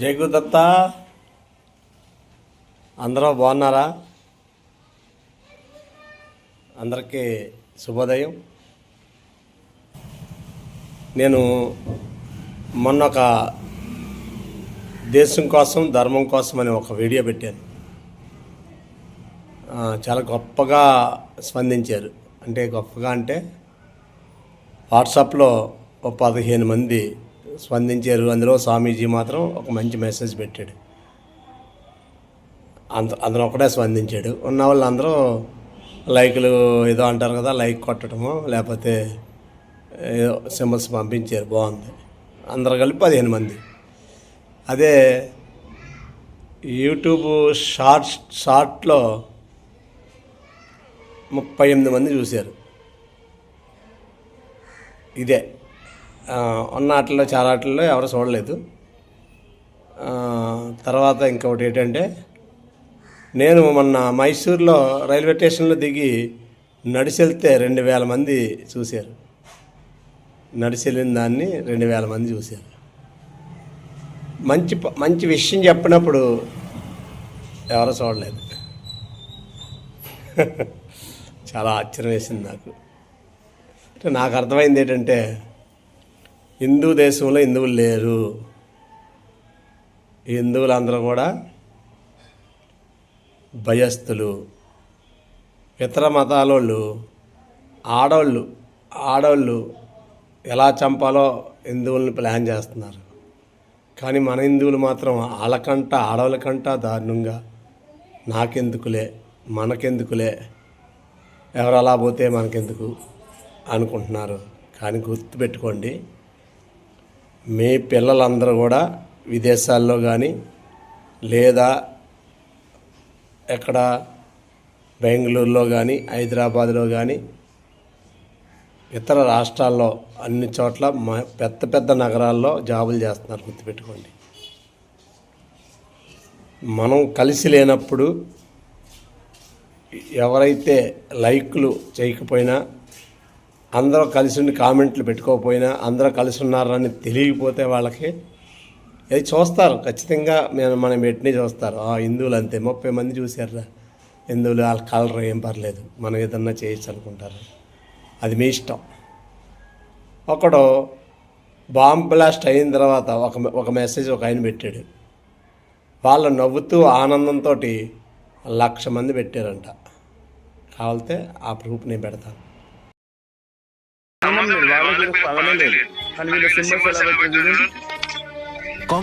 జై గురుదత్త. అందరూ బాగున్నారా? అందరికీ శుభోదయం. నేను మొన్న ఒక దేశం కోసం ధర్మం కోసం అని ఒక వీడియో పెట్టాను. చాలా గొప్పగా స్పందించారు. గొప్పగా అంటే వాట్సాప్లో ఒక 15 మంది స్పందించారు. అందులో స్వామీజీ మాత్రం ఒక మంచి మెసేజ్ పెట్టాడు. అందరూ ఒకటే స్పందించాడు. ఉన్న వాళ్ళు అందరూ లైకులు ఏదో అంటారు కదా, లైక్ కొట్టడము లేకపోతే ఏదో సింబల్స్ పంపించారు. బాగుంది. అందరూ కలిపి 15 మంది. అదే యూట్యూబ్ షార్ట్లో 38 మంది చూశారు. ఇదే ఉన్న వాటిల్లో చాలా వాటిల్లో ఎవరు చూడలేదు. తర్వాత ఇంకొకటి ఏంటంటే, నేను మొన్న మైసూర్లో రైల్వే స్టేషన్లో దిగి నడిచి వెళ్తే 2000 మంది చూశారు. నడిచి వెళ్ళిన దాన్ని 2000 మంది చూశారు. మంచి విషయం చెప్పినప్పుడు ఎవరు చూడలేదు. చాలా ఆశ్చర్యం వేసింది నాకు. నాకు అర్థమైంది ఏంటంటే, హిందూ దేశంలో హిందువులు లేరు. ఈ హిందువులందరూ కూడా భయస్థులు. ఇతర మతాలోళ్ళు ఆడవాళ్ళు ఎలా చంపాలో హిందువుల్ని ప్లాన్ చేస్తున్నారు. కానీ మన హిందువులు మాత్రం ఆడవాళ్ళకంట దారుణంగా నాకెందుకులే, మనకెందుకులే, ఎవరు అలా పోతే మనకెందుకు అనుకుంటున్నారు. కానీ గుర్తుపెట్టుకోండి, మీ పిల్లలందరూ కూడా విదేశాల్లో కానీ లేదా ఎక్కడ బెంగళూరులో కానీ హైదరాబాద్లో కానీ ఇతర రాష్ట్రాల్లో అన్ని చోట్ల పెద్ద నగరాల్లో జాబులు చేస్తున్నారు. గుర్తుపెట్టుకోండి. మనం కలిసి లేనప్పుడు ఎవరైతే లైక్లు చేయకపోయినా, అందరూ కలిసి ఉండి కామెంట్లు పెట్టుకోకపోయినా, అందరూ కలిసి ఉన్నారని తెలియకపోతే వాళ్ళకి అది చూస్తారు. ఖచ్చితంగా మనం పెట్టినే చూస్తారు. హిందువులు అంతే 30 మంది చూశారా, హిందువులు వాళ్ళ కలర్ ఏం పర్లేదు, మనం ఏదన్నా చేయొచ్చు అనుకుంటారు. అది మీ ఇష్టం. ఒకడు బాంబ్ బ్లాస్ట్ అయిన తర్వాత ఒక మెసేజ్ ఒక ఆయన పెట్టాడు. వాళ్ళు నవ్వుతూ ఆనందంతో 1,00,000 మంది పెట్టారంట. కావాలితే ఆ ప్రూఫ్ నేను పెడతాను. వాళ్ళకి పవనే లేదు, కానీ వీళ్ళ సింబల్స్ ఎలా పెట్టారు చూడండి.